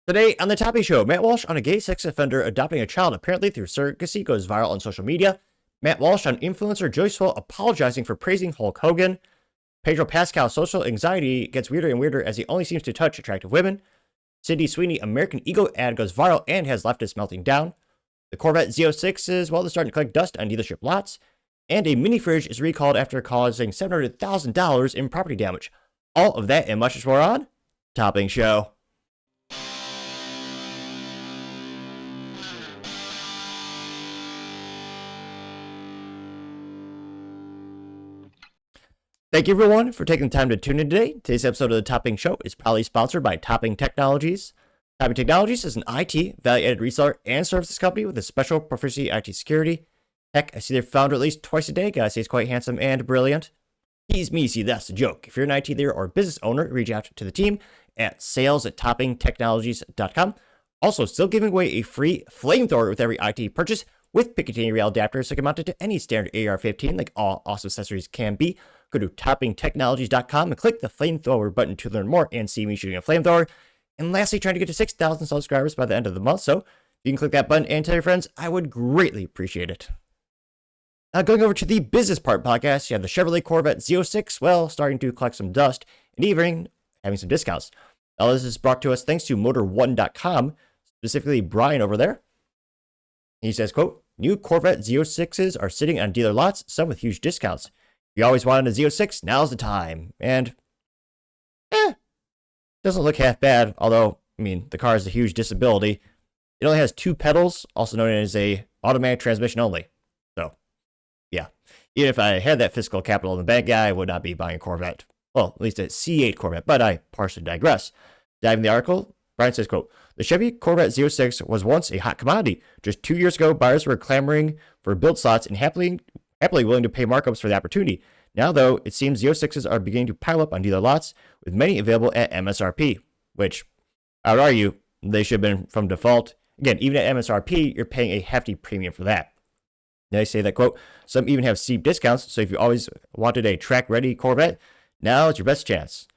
Today on the Topping Show, Matt Walsh on a gay sex offender adopting a child apparently through surrogacy goes viral on social media. Matt Walsh on influencer Joey Swoll apologizing for praising Hulk Hogan. Pedro Pascal social anxiety gets weirder and weirder as he only seems to touch attractive women. Sydney Sweeney American Eagle ad goes viral and has leftists melting down. The Corvette Z06 is starting to collect dust on dealership lots. And a mini fridge is recalled after causing $700,000 in property damage. All of that and much more on Topping Show. Thank you, everyone, for taking the time to tune in today. Today's episode of the Topping Show is proudly sponsored by Topping Technologies. Topping Technologies is an IT, value-added reseller, and services company with a special proficiency IT security. Heck, I see their founder at least twice a day. Guys, he's quite handsome and brilliant. Tease me, see, that's the joke. If you're an IT leader or business owner, reach out to the team at sales@toppingtechnologies.com. Also, still giving away a free flamethrower with every IT purchase with Picatinny rail adapter, so it can mount it to any standard AR-15 like all awesome accessories can be. Go to toppingtechnologies.com and click the flamethrower button to learn more and see me shooting a flamethrower. And lastly, trying to get to 6,000 subscribers by the end of the month, so if you can click that button and tell your friends, I would greatly appreciate it. Now, going over to the business part podcast, you have the Chevrolet Corvette Z06, starting to collect some dust and even having some discounts. Now, this is brought to us thanks to Motor1.com, specifically Brian over there. He says, quote, new Corvette Z06s are sitting on dealer lots, some with huge discounts. If you always wanted a Z06, now's the time. And, doesn't look half bad, although, the car has a huge disability. It only has 2 pedals, also known as a automatic transmission only. So, yeah. Even if I had that fiscal capital in the bank, I would not be buying a Corvette. Well, at least a C8 Corvette, but I partially digress. Diving the article, Brian says, quote, the Chevy Corvette Z06 was once a hot commodity. Just 2 years ago, buyers were clamoring for build slots and happily willing to pay markups for the opportunity. Now, though, it seems Z06s are beginning to pile up on dealer lots, with many available at MSRP, which I would argue they should have been from default. Again, even at MSRP, you're paying a hefty premium for that. They say that, quote, some even have steep discounts, so if you always wanted a track-ready Corvette, now is your best chance.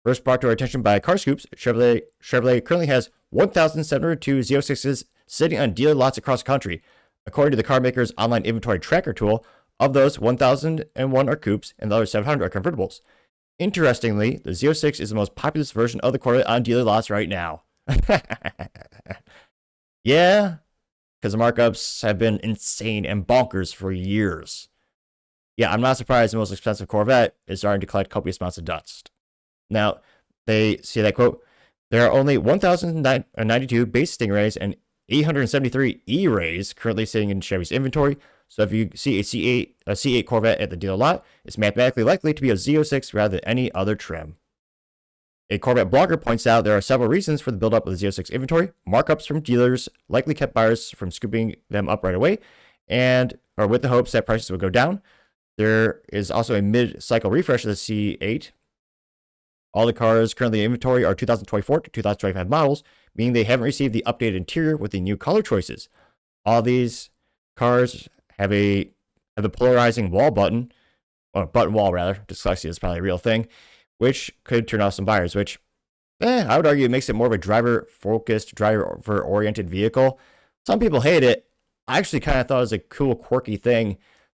First brought to our attention by Car Scoops, Chevrolet currently has 1,702 Z06s sitting on dealer lots across the country. According to the car maker's online inventory tracker tool, of those, 1,001 are coupes and the other 700 are convertibles. Interestingly, the Z06 is the most populous version of the Corvette on dealer lots right now. Yeah, because the markups have been insane and bonkers for years. Yeah, I'm not surprised the most expensive Corvette is starting to collect copious amounts of dust. Now, they say that, quote, there are only 1,092 base Stingrays and 873 E-Rays currently sitting in Chevy's inventory. So if you see a C8 Corvette at the dealer lot, it's mathematically likely to be a Z06 rather than any other trim. A Corvette blogger points out there are several reasons for the buildup of the Z06 inventory. Markups from dealers likely kept buyers from scooping them up right away, or with the hopes that prices would go down. There is also a mid-cycle refresh of the C8. All the cars currently in inventory are 2024 to 2025 models, meaning they haven't received the updated interior with the new color choices. All these cars have the polarizing wall button, or button wall rather, dyslexia is probably a real thing, which could turn off some buyers, which I would argue it makes it more of a driver-focused, driver-oriented vehicle. Some people hate it. I actually kind of thought it was a cool, quirky thing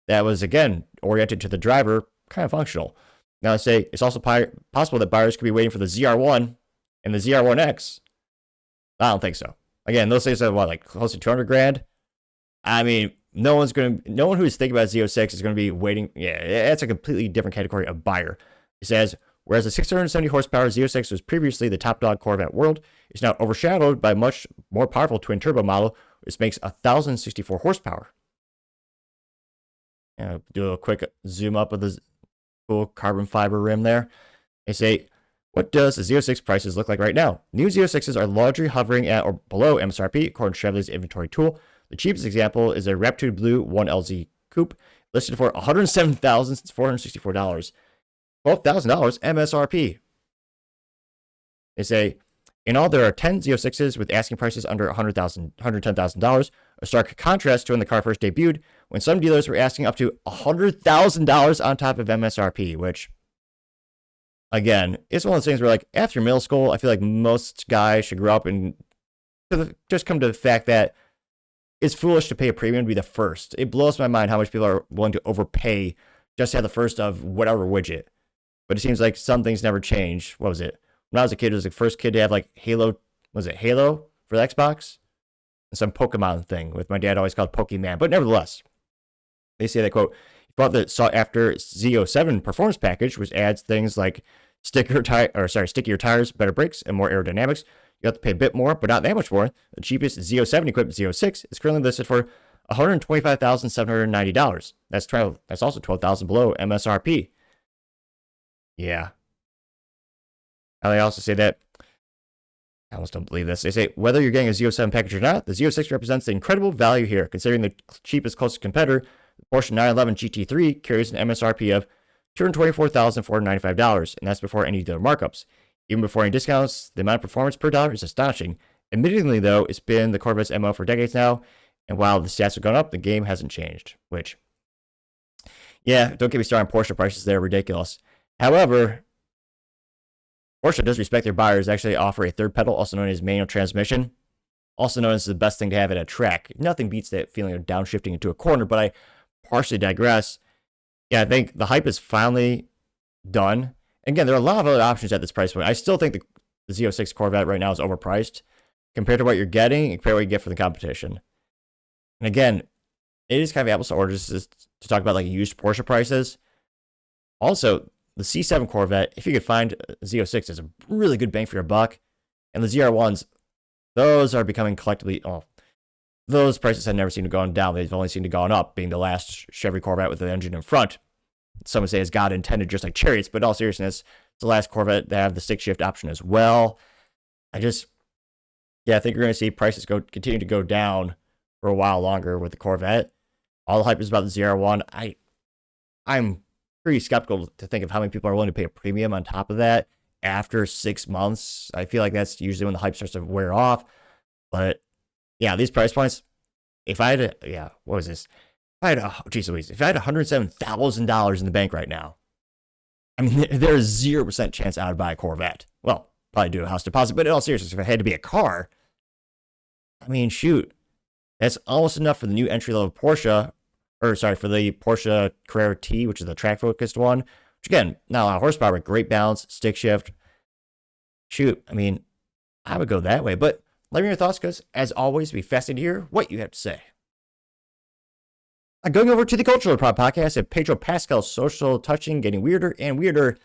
that was, again, oriented to the driver, kind of functional. Now, I say it's also possible that buyers could be waiting for the ZR1 and the ZR1X. I don't think so. Again, those things are close to $200,000. No one who's thinking about Z06 is going to be waiting. Yeah, it's a completely different category of buyer. It says, whereas the 670 horsepower Z06 was previously the top dog Corvette world, it's now overshadowed by a much more powerful twin turbo model, which makes 1,064 horsepower. And do a quick zoom up of the cool carbon fiber rim there. They say, what does the Z06 prices look like right now? New Z06s are largely hovering at or below MSRP, according to Chevrolet's inventory tool. The cheapest example is a Raptude Blue 1LZ Coupe, listed for $107,464. $12,000 MSRP. They say, in all, there are 10 Z06s with asking prices under $110,000, a stark contrast to when the car first debuted, when some dealers were asking up to $100,000 on top of MSRP, which, again, it's one of those things where, after middle school, I feel like most guys should grow up and just come to the fact that it's foolish to pay a premium to be the first. It blows my mind how much people are willing to overpay just to have the first of whatever widget. But it seems like some things never change. What was it? When I was a kid, it was the first kid to have like Halo. Was it Halo for the Xbox? And some Pokemon thing with my dad always called Pokemon. But nevertheless, they say that, quote, he bought the sought after Z07 performance package, which adds things like stickier tires, better brakes, and more aerodynamics. You have to pay a bit more, but not that much more. The cheapest Z07 equipped Z06 is currently listed for $125,790. That's also $12,000 below MSRP. Yeah. Now they also say that, I almost don't believe this. They say, whether you're getting a Z07 package or not, the Z06 represents the incredible value here. Considering the cheapest closest competitor, the Porsche 911 GT3 carries an MSRP of $224,495, and that's before any dealer markups. Even before any discounts, the amount of performance per dollar is astonishing. Admittedly, though, it's been the Corvette's MO for decades now, and while the stats have gone up, the game hasn't changed. Which, yeah, don't get me started on Porsche prices. They're ridiculous. However, Porsche does respect their buyers. They actually offer a third pedal, also known as manual transmission, also known as the best thing to have at a track. Nothing beats that feeling of downshifting into a corner, but I partially digress. Yeah, I think the hype is finally done. Again, there are a lot of other options at this price point. I still think the Z06 Corvette right now is overpriced compared to what you're getting and compared to what you get from the competition. And again, it is kind of apples to oranges to talk about like used Porsche prices. Also, the C7 Corvette, if you could find a Z06, is a really good bang for your buck. And the ZR1s, those are becoming collectively, those prices have never seemed to go down. They've only seemed to gone up, being the last Chevy Corvette with the engine in front. Some would say as God intended, just like chariots, but in all seriousness, it's the last Corvette to have the stick shift option as well. I think you're going to see prices continue to go down for a while longer with the Corvette. All the hype is about the ZR1. I'm pretty skeptical to think of how many people are willing to pay a premium on top of that after 6 months. I feel like that's usually when the hype starts to wear off. But yeah, these price points, if I had what was this? If I had $107,000 in the bank right now, I mean, there's 0% chance I would buy a Corvette. Well, probably do a house deposit, but in all seriousness, if it had to be a car, I mean, shoot, that's almost enough for the new entry-level Porsche, for the Porsche Carrera T, which is the track-focused one, which again, not a lot of horsepower, but great balance, stick shift. Shoot, I mean, I would go that way, but let me know your thoughts, because as always, it'd be fascinating to hear what you have to say. Going over to the Cultural Prod podcast of Pedro Pascal's social touching getting weirder and weirder.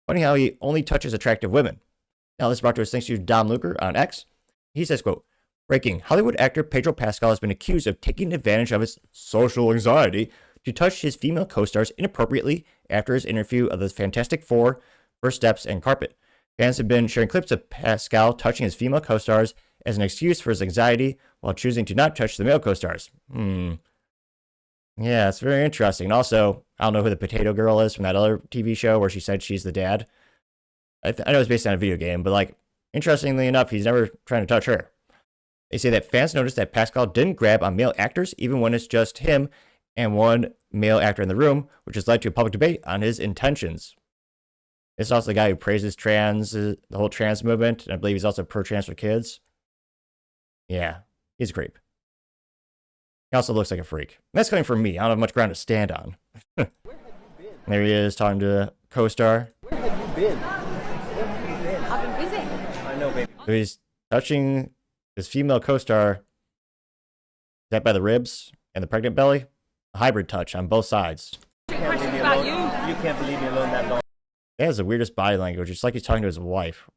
Funny how he only touches attractive women. Now, this is brought to us thanks to Dom Luker on X. He says, quote, breaking, Hollywood actor Pedro Pascal has been accused of taking advantage of his social anxiety to touch his female co-stars inappropriately after his interview of the Fantastic Four, First Steps, and Carpet. Fans have been sharing clips of Pascal touching his female co-stars as an excuse for his anxiety while choosing to not touch the male co-stars. Yeah, it's very interesting. And also, I don't know who the potato girl is from that other TV show where she said she's the dad. I know it's based on a video game, but like, interestingly enough, he's never trying to touch her. They say that fans noticed that Pascal didn't grab on male actors, even when it's just him and one male actor in the room, which has led to a public debate on his intentions. This is also the guy who praises the whole trans movement, and I believe he's also pro-trans for kids. Yeah, he's a creep. He also looks like a freak. That's coming from me. I don't have much ground to stand on. Where have you been? There he is, talking to a co-star. Where have you been? I've been busy. I know, baby. So he's touching his female co-star. Is that by the ribs and the pregnant belly? A hybrid touch on both sides. Questions about you. You can't believe me alone that long. He has the weirdest body language. It's like he's talking to his wife.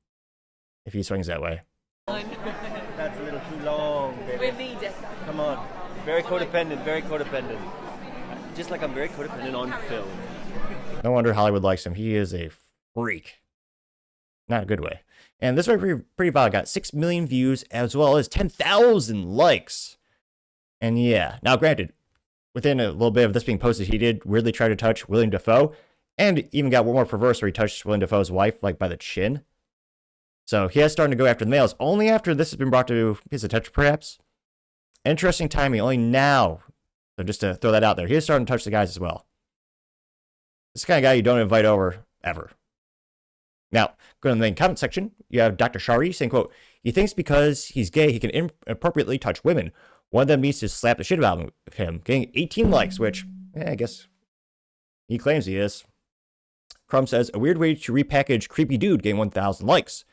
If he swings that way. That's a little too long, baby. We need it. Come on. Very codependent, very codependent. Just like I'm very codependent on film. No wonder Hollywood likes him. He is a freak. Not a good way. And this was pretty viral. Got 6 million views as well as 10,000 likes. And yeah, now granted, within a little bit of this being posted, he did weirdly try to touch William Dafoe, and even got one more perverse where he touched William Dafoe's wife, like by the chin. So he has started to go after the males only after this has been brought to his attention, perhaps. Interesting timing, only now. So just to throw that out there, he is starting to touch the guys as well. This kind of guy you don't invite over, ever. Now, go to the main comment section. You have Dr. Shari saying, quote, He thinks because he's gay, he can inappropriately touch women. One of them needs to slap the shit out of him, getting 18 likes, which, I guess he claims he is. Crumb says, a weird way to repackage creepy dude, getting 1,000 likes.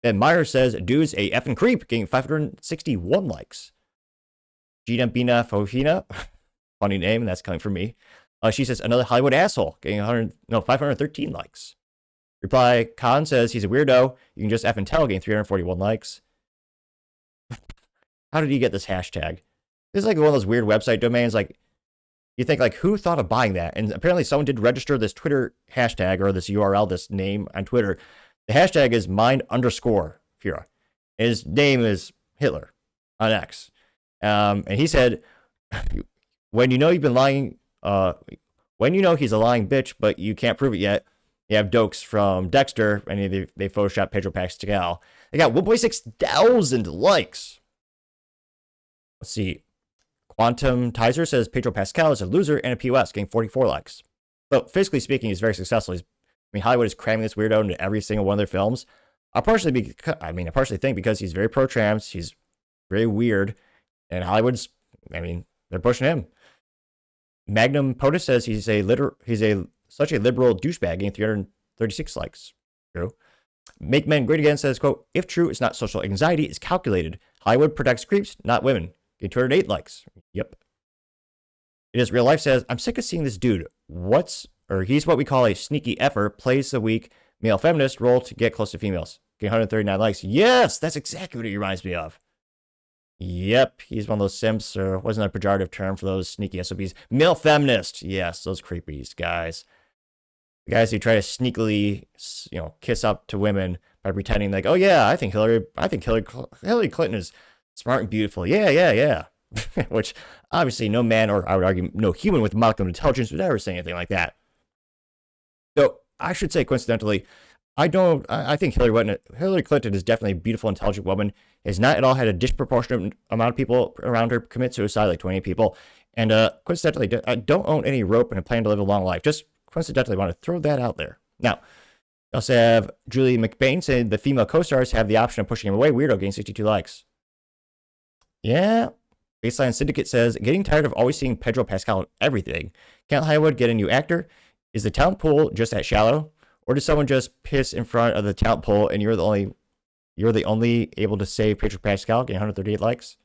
Then Meyer says, dude's a effing creep, getting 561 likes. Gina Bina Fohina, funny name, and that's coming from me. She says, another Hollywood asshole, getting 513 likes. Reply, Khan says he's a weirdo. You can just effing tell, getting 341 likes. How did he get this hashtag? This is like one of those weird website domains. Like, you think, like, who thought of buying that? And apparently someone did register this Twitter hashtag, or this URL, this name on Twitter. The hashtag is mind_Fuhrer. His name is Hitler on X. And he said, when you know you've been lying, when you know he's a lying bitch, but you can't prove it yet, you have Dokes from Dexter, and they photoshopped Pedro Pascal. They got 1.6 thousand likes. Let's see. Quantum Tizer says Pedro Pascal is a loser and a POS, getting 44 likes. So, physically speaking, he's very successful. Hollywood is cramming this weirdo into every single one of their films. I partially think because he's very pro-trans, he's very weird, and Hollywood's, they're pushing him. Magnum POTUS says he's such a liberal douchebag, getting 336 likes. True. Make Men Great Again says, quote, if true, it's not social anxiety, it's calculated. Hollywood protects creeps, not women. Getting 208 likes. Yep. It is Real Life says, I'm sick of seeing this dude. He's what we call a sneaky effer, plays the weak male feminist role to get close to females. Getting 139 likes. Yes, that's exactly what he reminds me of. Yep, he's one of those simps, or wasn't a pejorative term for those sneaky SOBs. Male feminist. Yes, those creepies, guys. The guys who try to sneakily, kiss up to women by pretending like, oh yeah, I think Hillary Clinton is smart and beautiful. Yeah. Which obviously no man, or I would argue no human with modicum intelligence would ever say anything like that. So I should say, coincidentally, I think Hillary Clinton is definitely a beautiful, intelligent woman. Has not at all had a disproportionate amount of people around her commit suicide, like 20 people. And coincidentally, I don't own any rope and I plan to live a long life. Just coincidentally want to throw that out there. Now, I also have Julie McBain saying the female co-stars have the option of pushing him away. Weirdo, getting 62 likes. Yeah. Baseline Syndicate says, getting tired of always seeing Pedro Pascal in everything. Can't Hollywood get a new actor? Is the talent pool just that shallow? Or does someone just piss in front of the talent pool and you're the only able to save Pedro Pascal, getting 138 likes?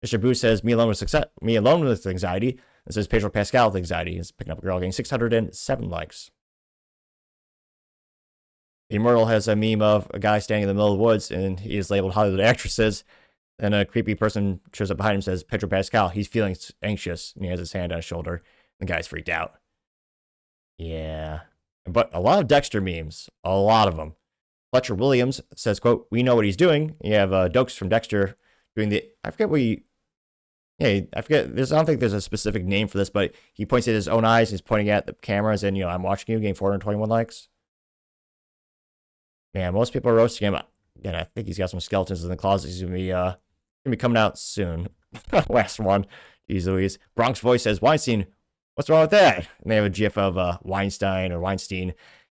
Mr. Boo says, me alone with anxiety. It says Pedro Pascal with anxiety. He's picking up a girl, getting 607 likes. The Immortal has a meme of a guy standing in the middle of the woods and he is labeled Hollywood actresses. And a creepy person shows up behind him and says, Pedro Pascal, he's feeling anxious. And he has his hand on his shoulder. The guy's freaked out. Yeah. But a lot of Dexter memes. A lot of them. Fletcher Williams says, quote, we know what he's doing. You have Dokes from Dexter doing I forget, I don't think there's a specific name for this, but he points at his own eyes. He's pointing at the cameras and, I'm watching you, getting 421 likes. Man, most people are roasting him. And I think he's got some skeletons in the closet. He's going to be coming out soon. Last one. Jeez Louise. Bronx Voice says, Weinstein, what's wrong with that? And they have a gif of Weinstein,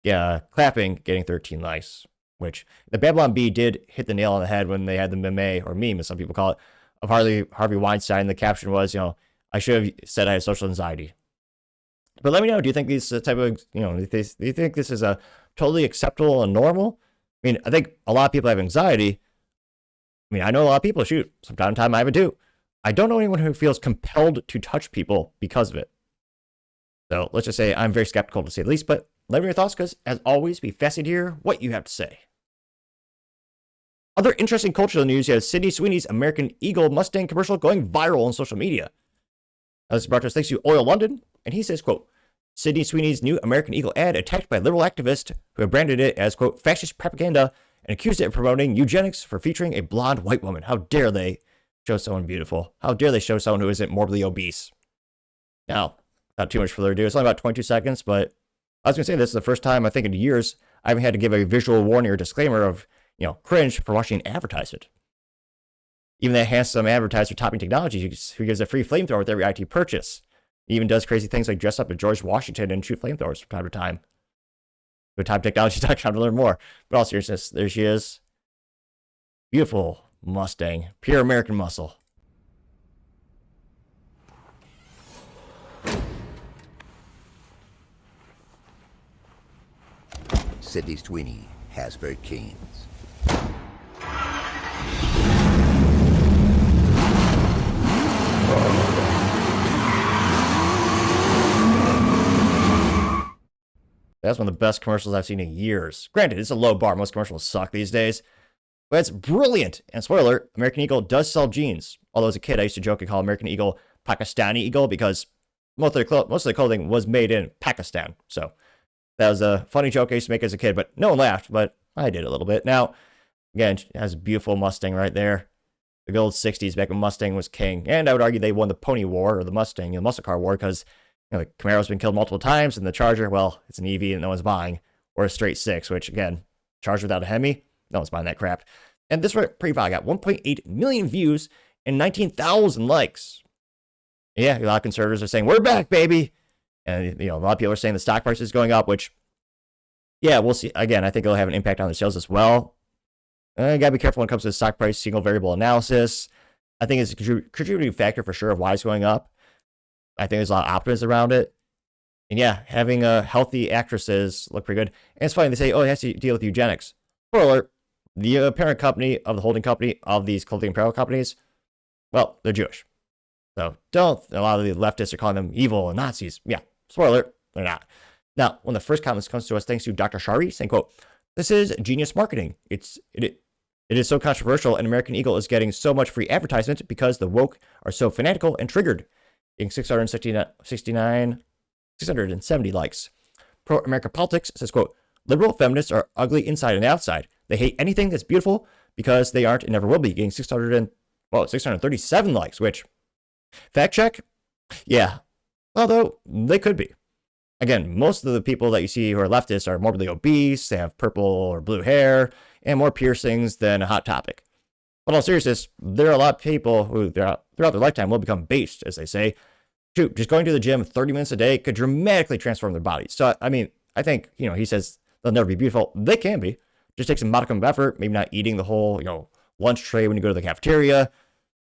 clapping, getting 13 likes. Which the Babylon Bee did hit the nail on the head when they had the meme, as some people call it, of Harvey Weinstein. The caption was, I should have said I had social anxiety. But let me know, do you think these type of, do you think this is a totally acceptable and normal? I think a lot of people have anxiety. I know a lot of people, shoot, from time to time I have it too. I don't know anyone who feels compelled to touch people because of it. So let's just say I'm very skeptical to say the least, but let me know your thoughts, because as always, be fascinated to hear what you have to say. Other interesting cultural news, you have Sydney Sweeney's American Eagle Mustang commercial going viral on social media. This is brought to us thanks to Oil London, and he says, quote, Sydney Sweeney's new American Eagle ad attacked by liberal activists who have branded it as, quote, fascist propaganda and accused it of promoting eugenics for featuring a blonde white woman. How dare they show someone beautiful? How dare they show someone who isn't morbidly obese? Now, not too much further ado. It's only about 22 seconds, but I was going to say this is the first time I think in years I haven't had to give a visual warning or disclaimer of, cringe for watching an advertisement. Even that handsome advertiser, Topping Technologies, who gives a free flamethrower with every IT purchase. He even does crazy things like dress up as George Washington and shoot flamethrowers from time to time. Go to ToppingTechnologies.com to learn more. But all seriousness, there she is. Beautiful Mustang. Pure American muscle. Sydney Sweeney has very canes. That's one of the best commercials I've seen in years. Granted, it's a low bar. Most commercials suck these days. But it's brilliant. And spoiler, American Eagle does sell jeans. Although as a kid, I used to joke and call American Eagle Pakistani Eagle because most of the clothing was made in Pakistan. So that was a funny joke I used to make as a kid, but no one laughed, but I did a little bit. Now, again, it has a beautiful Mustang right there. The good old 60s, back when Mustang was king. And I would argue they won the pony war, or the Mustang, the muscle car war, because the Camaro's been killed multiple times, and the Charger, well, it's an EV and no one's buying. Or a straight six, which, again, Charger without a Hemi, no one's buying that crap. And this pretty probably got 1.8 million views and 19,000 likes. Yeah, a lot of conservatives are saying, we're back, baby. And, a lot of people are saying the stock price is going up, which, yeah, we'll see. Again, I think it'll have an impact on the sales as well. You gotta be careful when it comes to the stock price, single variable analysis. I think it's a contributing factor for sure of why it's going up. I think there's a lot of optimism around it. And yeah, having healthy actresses look pretty good. And it's funny, they say, oh, it has to deal with eugenics. Spoiler alert, the parent company of the holding company of these clothing apparel companies, well, they're Jewish. So a lot of the leftists are calling them evil and Nazis. Yeah, spoiler alert, they're not. Now, one of the first comments comes to us thanks to Dr. Shari saying, quote, this is genius marketing. It is so controversial, and American Eagle is getting so much free advertisement because the woke are so fanatical and triggered. Getting 670 likes. Pro-America Politics says, quote, liberal feminists are ugly inside and outside. They hate anything that's beautiful because they aren't and never will be. Getting 637 likes, which, fact check, yeah, although they could be. Again, most of the people that you see who are leftists are morbidly obese, they have purple or blue hair, and more piercings than a Hot Topic. But in all seriousness, there are a lot of people who throughout their lifetime will become based, as they say. Shoot, just going to the gym 30 minutes a day could dramatically transform their bodies. So, I mean, I think, he says they'll never be beautiful. They can be. Just take some modicum of effort, maybe not eating the whole, lunch tray when you go to the cafeteria,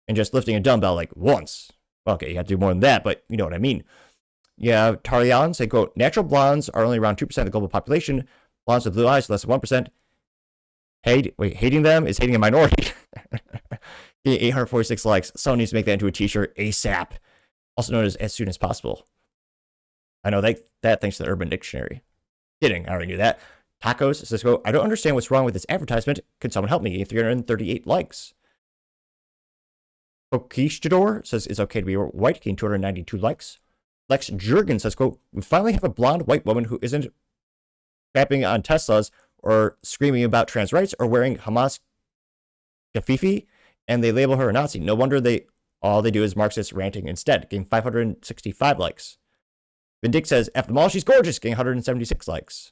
and just lifting a dumbbell like once. Okay, you have to do more than that, but you know what I mean. Yeah, Tarian say, quote, natural blondes are only around 2% of the global population. Blondes with blue eyes, less than 1%. Hating them is hating a minority. 846 likes. Someone needs to make that into a t-shirt ASAP. Also known as soon as possible. I know that thanks to the Urban Dictionary. Kidding, I already knew that. Tacos says, quote, I don't understand what's wrong with this advertisement. Could someone help me? 338 likes. Okishador says, it's okay to be white. Gained 292 likes. Lex Jurgen says, quote, we finally have a blonde white woman who isn't crapping on Teslas or screaming about trans rights or wearing Hamas kafifi, and they label her a Nazi. No wonder all they do is Marxist ranting instead. Getting 565 likes. Vindic says, F them all, she's gorgeous. Getting 176 likes.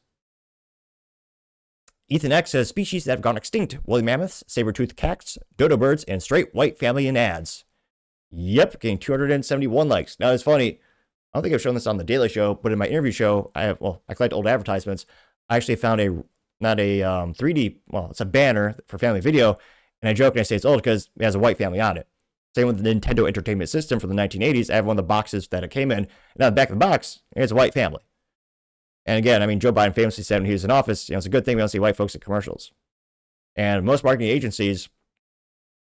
Ethan X says, species that have gone extinct. Woolly mammoths, saber-toothed cats, dodo birds, and straight white family in ads. Yep, getting 271 likes. Now, it's funny. I don't think I've shown this on the Daily Show, but in my interview show, I collect old advertisements. I actually found not a 3D, it's a banner for family video, and I joke and I say it's old because it has a white family on it. Same with the Nintendo Entertainment System from the 1980s. I have one of the boxes that it came in, and on the back of the box, it's a white family. And again, I mean, Joe Biden famously said when he was in office, it's a good thing we don't see white folks in commercials. And most marketing agencies,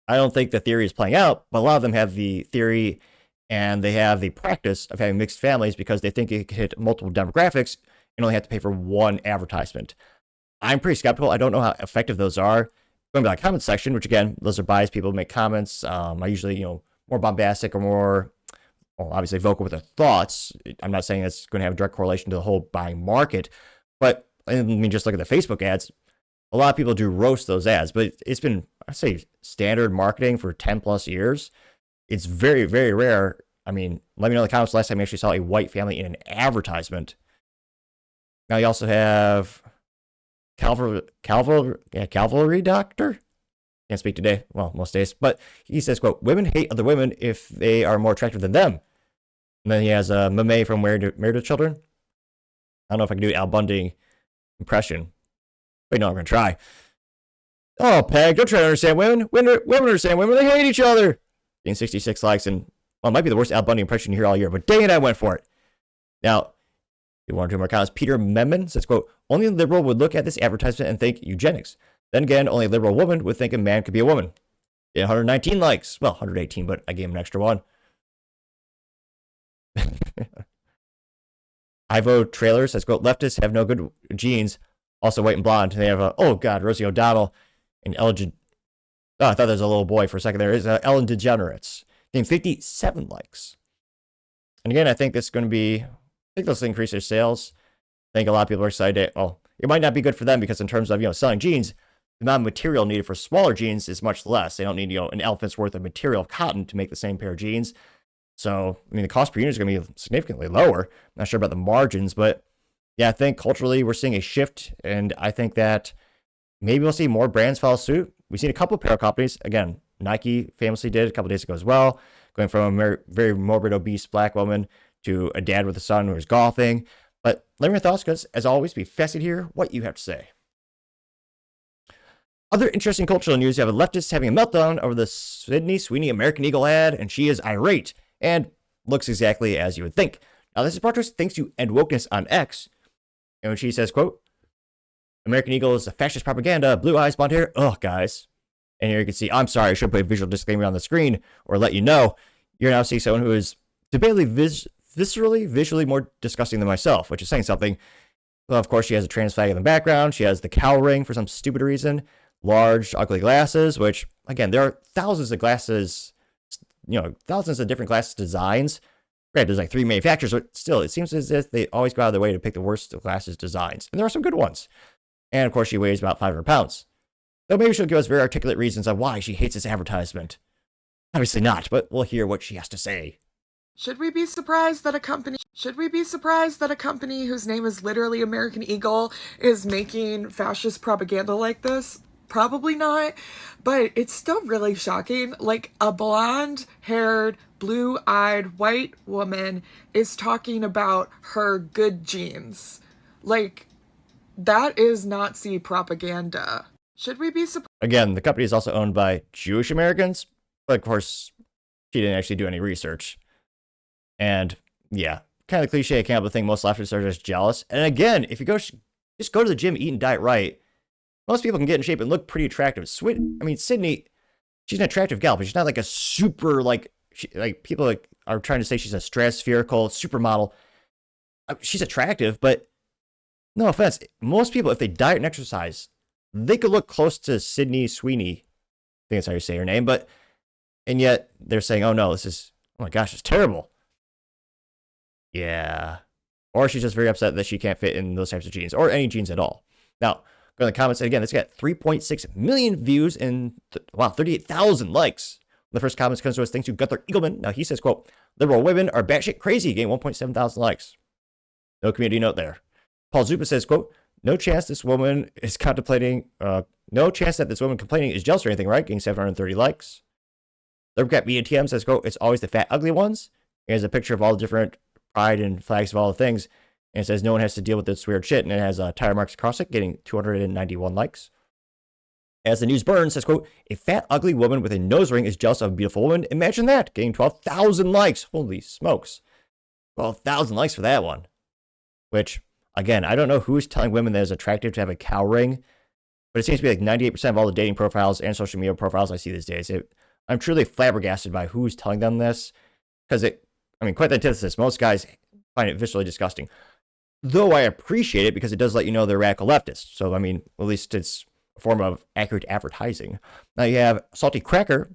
I don't think the theory is playing out, but a lot of them have the theory and they have the practice of having mixed families because they think it can hit multiple demographics and only have to pay for one advertisement. I'm pretty skeptical. I don't know how effective those are. Going to the comment section, which again, those are biased people who make comments. I usually, more bombastic or more, obviously vocal with their thoughts. I'm not saying it's going to have a direct correlation to the whole buying market, but I mean, just look at the Facebook ads. A lot of people do roast those ads, but it's been, I'd say, standard marketing for 10 plus years. It's very, very rare. I mean, let me know in the comments last time you actually saw a white family in an advertisement. Now you also have Cavalry Doctor. Can't speak today. Well, most days. But he says, quote, women hate other women if they are more attractive than them. And then he has a Mame from Married to Children. I don't know if I can do Al Bundy impression. But no, I'm going to try. Oh, Peg, don't try to understand women. Women understand women. They hate each other. Getting 66 likes, and well, it might be the worst Al Bundy impression you hear all year, but dang it, I went for it. Now, one or two more comments. Peter Memon says, quote, only a liberal would look at this advertisement and think eugenics. Then again, only a liberal woman would think a man could be a woman. Yeah, 119 likes. Well, 118, but I gave him an extra one. Ivo Trailer says, quote, leftists have no good genes. Also white and blonde. They have oh God, Rosie O'Donnell and Ellen. Oh, I thought there was a little boy for a second there. Is Ellen DeGeneres. Getting 57 likes. And again, I think this is going to be, I think this will increase their sales. I think a lot of people are excited. Well, it might not be good for them because in terms of, selling jeans, the amount of material needed for smaller jeans is much less. They don't need, an elephant's worth of material of cotton to make the same pair of jeans. So, the cost per unit is going to be significantly lower. I'm not sure about the margins, but yeah, I think culturally we're seeing a shift. And I think that maybe we'll see more brands follow suit. We've seen a couple of apparel companies. Again, Nike famously did a couple of days ago as well, going from a very morbid, obese black woman to a dad with a son who was golfing. But let me know your thoughts, because as always, be fascinated to hear what you have to say. Other interesting cultural news, you have a leftist having a meltdown over the Sydney Sweeney American Eagle ad, and she is irate and looks exactly as you would think. Now, this is brought to us thanks to End Wokeness on X. And when she says, quote, American Eagle is a fascist propaganda, blue eyes, blonde hair, ugh, guys. And here you can see, I'm sorry, I should put a visual disclaimer on the screen or let you know, you're now seeing someone who is debatably visually more disgusting than myself, which is saying something. Well, of course, she has a trans flag in the background. She has the cow ring for some stupid reason. Large, ugly glasses, which, again, there are thousands of glasses, thousands of different glasses designs. Right, there's like 3 manufacturers, but still, it seems as if they always go out of their way to pick the worst of glasses designs. And there are some good ones. And, of course, she weighs about 500 pounds. Though maybe she'll give us very articulate reasons on why she hates this advertisement. Obviously not, but we'll hear what she has to say. Should we be surprised that a company whose name is literally American Eagle is making fascist propaganda like this? Probably not, but it's still really shocking. Like, a blonde-haired, blue-eyed white woman is talking about her good genes. Like, that is Nazi propaganda. Should we be surprised? Again, the company is also owned by Jewish Americans, but of course, she didn't actually do any research. And yeah, kind of cliche, I can't help but think most leftists are just jealous. And again, if you just go to the gym, eat and diet right, most people can get in shape and look pretty attractive. Sydney, she's an attractive gal, but she's not like a super, people are trying to say she's a stratospherical supermodel. She's attractive, but no offense, most people, if they diet and exercise, they could look close to Sydney Sweeney. I think that's how you say her name, and yet they're saying, oh no, oh my gosh, it's terrible. Yeah. Or she's just very upset that she can't fit in those types of jeans, or any jeans at all. Now, go in the comments, and again, this got 3.6 million views and 38,000 likes. The first comments comes to us thanks to Gunther Eagleman. Now he says, quote, liberal women are batshit crazy, getting 1.7 thousand likes. No community note there. Paul Zupa says, quote, no chance that this woman complaining is jealous or anything, right? Getting 730 likes. Libercat BATM says, quote, it's always the fat, ugly ones. It has a picture of all the different pride and flags of all the things. And it says no one has to deal with this weird shit. And it has tire marks across it, getting 291 likes. As the news burns, says, quote, a fat, ugly woman with a nose ring is jealous of a beautiful woman. Imagine that, getting 12,000 likes. Holy smokes. 12,000 likes for that one. Which, again, I don't know who's telling women that it's attractive to have a cow ring, but it seems to be like 98% of all the dating profiles and social media profiles I see these days. I'm truly flabbergasted by who's telling them this, because quite the antithesis. Most guys find it visually disgusting. Though I appreciate it because it does let you know they're radical leftists. So, at least it's a form of accurate advertising. Now you have Salty Cracker.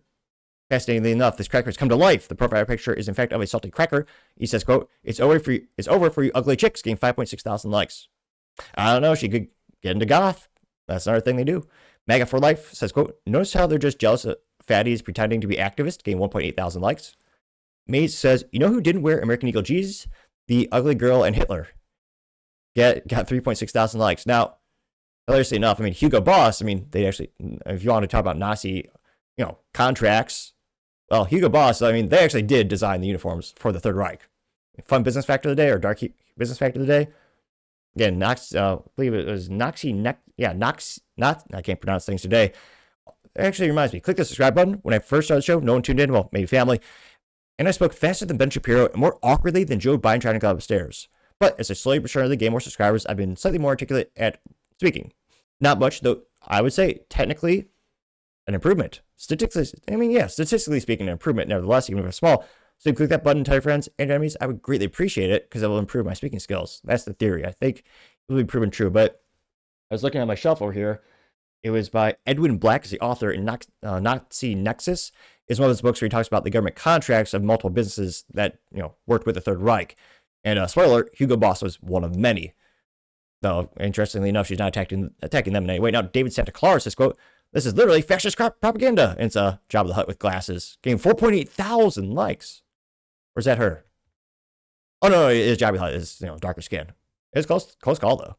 Fascinatingly enough, this cracker has come to life. The profile picture is in fact of a salty cracker. He says, quote, it's over for you ugly chicks, getting 5.6 thousand likes. I don't know, she could get into goth. That's another thing they do. MAGA for Life says, quote, notice how they're just jealous of fatties pretending to be activists, getting 1.8 thousand likes. Maze says, you know who didn't wear American Eagle jeans? The ugly girl and Hitler. Got 3.6 thousand likes. Now, hilariously enough, Hugo Boss, they actually, if you want to talk about Nazi, contracts, well, Hugo Boss, they actually did design the uniforms for the Third Reich. Fun business fact of the day, or dark business fact of the day. Again, I believe it was I can't pronounce things today. actually reminds me, click the subscribe button. When I first started the show, no one tuned in, well, maybe family. And I spoke faster than Ben Shapiro and more awkwardly than Joe Biden trying to go upstairs. But as I slowly but surely gain more subscribers, I've been slightly more articulate at speaking. Not much, though I would say technically an improvement. Statistically speaking, an improvement, nevertheless, even if it's small. So click that button, tell your friends and enemies. I would greatly appreciate it because it will improve my speaking skills. That's the theory. I think it will be proven true. But I was looking at my shelf over here. It was by Edwin Black, is the author, in Nazi Nexus. Is one of those books where he talks about the government contracts of multiple businesses that worked with the Third Reich. And spoiler alert, Hugo Boss was one of many. Though, interestingly enough, she's not attacking them in any way. Now, David Santa Clara says, quote, "This is literally fascist propaganda." And it's a Jabba the Hutt with glasses. Getting 4.8 thousand likes. Or is that her? Oh, no, it is Jabba the Hutt. It's, darker skin. It's close call, though.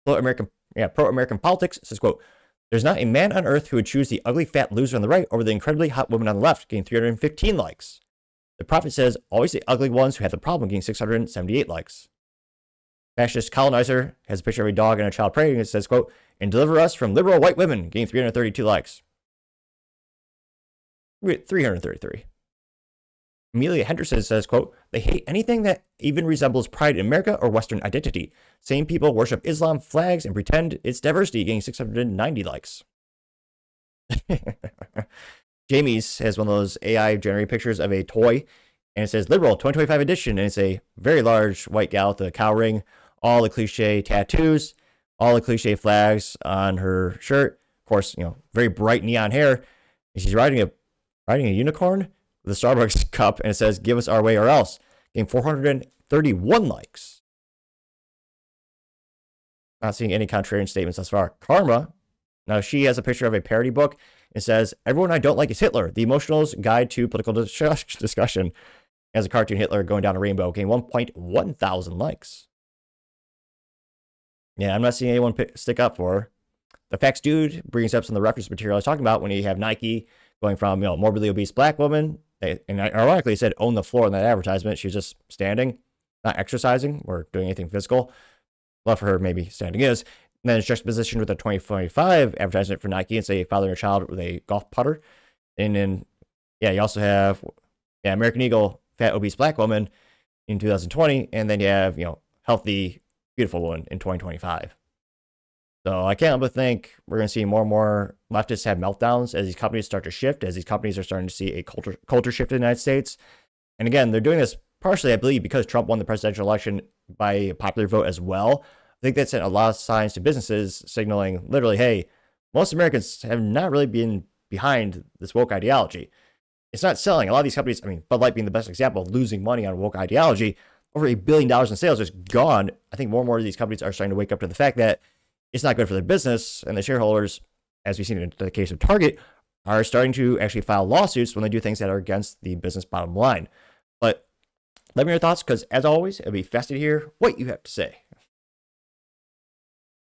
Pro-American Politics says, quote, "There's not a man on earth who would choose the ugly fat loser on the right over the incredibly hot woman on the left," getting 315 likes. The prophet says, "Always the ugly ones who have the problem," getting 678 likes. Fascist Colonizer has a picture of a dog and a child praying. It says, quote, "And deliver us from liberal white women," getting 332 likes. 333. Amelia Henderson says, quote, "They hate anything that even resembles pride in America or Western identity. Same people worship Islam flags and pretend it's diversity," getting 690 likes. Jamie's has one of those AI generated pictures of a toy, and it says liberal 2025 edition, and it's a very large white gal with a cow ring, all the cliche tattoos, all the cliche flags on her shirt. Of course, very bright neon hair. And she's riding a unicorn with a Starbucks cup, and it says, "Give us our way or else," getting 431 likes. Not seeing any contrarian statements thus far. Karma, now she has a picture of a parody book. It says, "Everyone I don't like is Hitler, the emotional's guide to political discussion." As a cartoon Hitler going down a rainbow, getting 1.1 thousand likes. Yeah, I'm not seeing anyone stick up for her. The Facts Dude brings up some of the reference material I was talking about when you have Nike going from, morbidly obese black woman, and ironically it said own the floor in that advertisement. She was just standing, not exercising or doing anything physical. Well, for her, maybe standing is. And then it's juxtapositioned with a 2025 advertisement for Nike and say father and a child with a golf putter. And then, you also have American Eagle, fat, obese black woman in 2020. And then you have, healthy, beautiful woman in 2025. So I can't help but think we're going to see more and more leftists have meltdowns as these companies start to shift, as these companies are starting to see a culture shift in the United States. And again, they're doing this partially, I believe, because Trump won the presidential election by a popular vote as well. I think that sent a lot of signs to businesses signaling literally, hey, most Americans have not really been behind this woke ideology. It's not selling. A lot of these companies, Bud Light being the best example, losing money on woke ideology, over $1 billion in sales is gone. I think more and more of these companies are starting to wake up to the fact that it's not good for their business, and the shareholders, as we've seen in the case of Target, are starting to actually file lawsuits when they do things that are against the business bottom line. But let me know your thoughts, because as always, it'll be fascinating to hear what you have to say.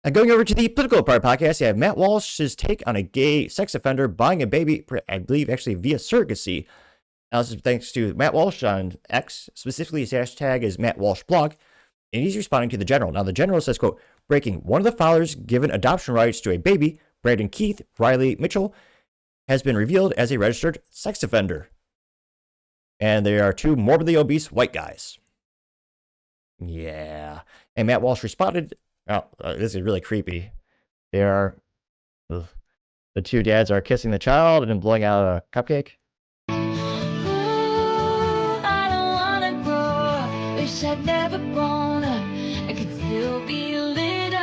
Now, going over to the political part of the podcast, you have Matt Walsh's take on a gay sex offender buying a baby, I believe actually via surrogacy. Now, this is thanks to Matt Walsh on X, specifically his hashtag is Matt Walsh blog, and he's responding to the general. Now, the general says, quote, "Breaking, one of the fathers given adoption rights to a baby, Brandon Keith Riley Mitchell, has been revealed as a registered sex offender. And they are two morbidly obese white guys." Yeah. And Matt Walsh responded, this is really creepy. The two dads are kissing the child and then blowing out a cupcake. I don't wanna grow up. Wish I'd never grown up. I could still be little.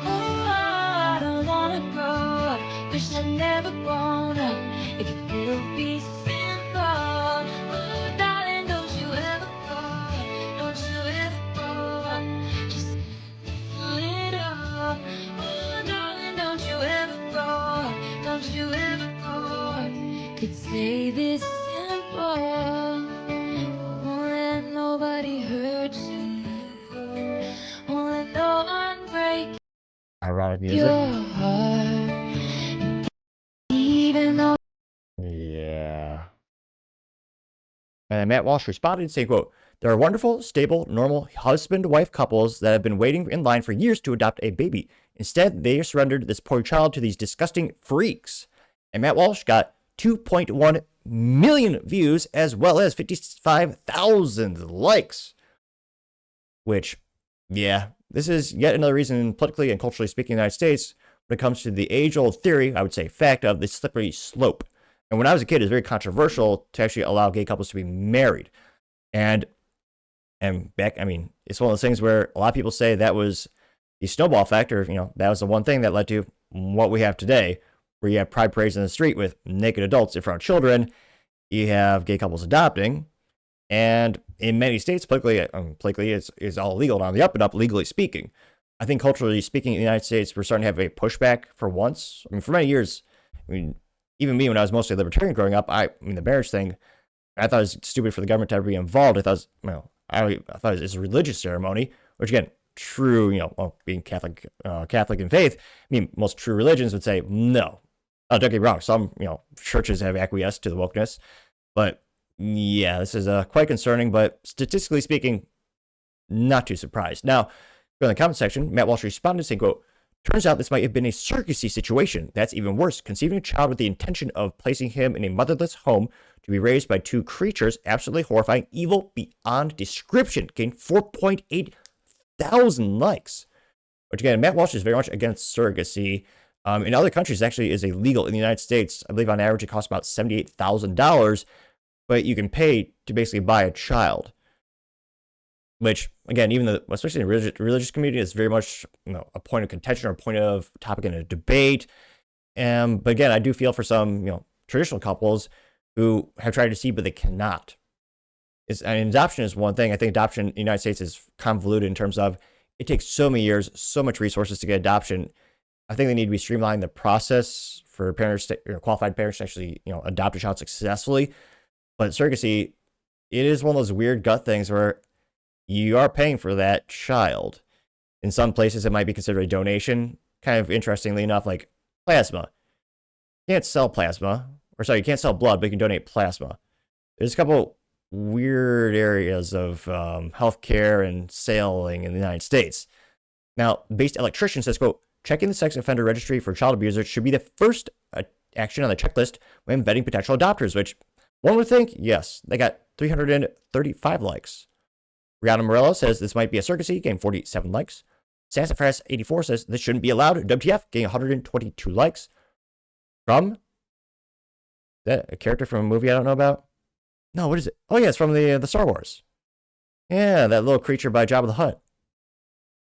I don't wanna grow up. Wish I'd never grown up. It could still be simple. Darling, don't you ever grow up. Don't you ever grow up. Just little. Darling, don't you ever grow up. Don't you ever grow up. Could say this simple. Won't let nobody hurt you. Won't let no one break Ironic music. your heart. Even though. Yeah. And then Matt Walsh responded saying, quote, "There are wonderful, stable, normal husband-wife couples that have been waiting in line for years to adopt a baby. Instead, they surrendered this poor child to these disgusting freaks. And Matt Walsh got 2.1 million views as well as 55,000 likes. Which, yeah, this is yet another reason, politically and culturally speaking, in the United States, when it comes to the age-old theory, I would say fact, of the slippery slope. And when I was a kid, it was very controversial to actually allow gay couples to be married. And back, I mean, it's one of those things where a lot of people say that was the snowball effect, or, that was the one thing that led to what we have today, where you have pride parades in the street with naked adults in front of children. You have gay couples adopting. And in many states, politically it's all legal and on the up and up, legally speaking. I think culturally speaking, in the United States, we're starting to have a pushback for once. I mean, for many years, even me, when I was mostly libertarian growing up, the marriage thing, I thought it was stupid for the government to ever be involved. I thought it was a religious ceremony, which again, true, being Catholic in faith, most true religions would say no. Oh, don't get me wrong. Some, churches have acquiesced to the wokeness, but yeah, this is quite concerning, but statistically speaking, not too surprised. Now, in the comment section, Matt Walsh responded saying, quote, "Turns out this might have been a surrogacy situation. That's even worse. Conceiving a child with the intention of placing him in a motherless home to be raised by two creatures, absolutely horrifying, evil beyond description." Gained 4.8 thousand likes. Which again, Matt Walsh is very much against surrogacy. In other countries, it actually is illegal. In the United States, I believe on average it costs about $78,000, but you can pay to basically buy a child. Which, again, especially in the religious community, is very much a point of contention or a point of topic in a debate. But again, I do feel for some traditional couples who have tried to see, but they cannot. Adoption is one thing. I think adoption in the United States is convoluted in terms of it takes so many years, so much resources to get adoption. I think they need to be streamlining the process for parents, qualified parents, to actually adopt a child successfully. But surrogacy, it is one of those weird gut things where you are paying for that child. In some places, it might be considered a donation. Kind of interestingly enough, like plasma. You can't sell plasma. You can't sell blood, but you can donate plasma. There's a couple weird areas of healthcare and selling in the United States. Now, Based Electrician says, quote, "Checking the sex offender registry for child abusers should be the first action on the checklist when vetting potential adopters," which one would think, yes, they got 335 likes. Rihanna Morello says this might be a surrogacy, gained 47 likes. Sassafras84 says this shouldn't be allowed. WTF, gained 122 likes. Is that a character from a movie I don't know about? No, what is it? Oh yeah, it's from the Star Wars. Yeah, that little creature by Jabba the Hutt.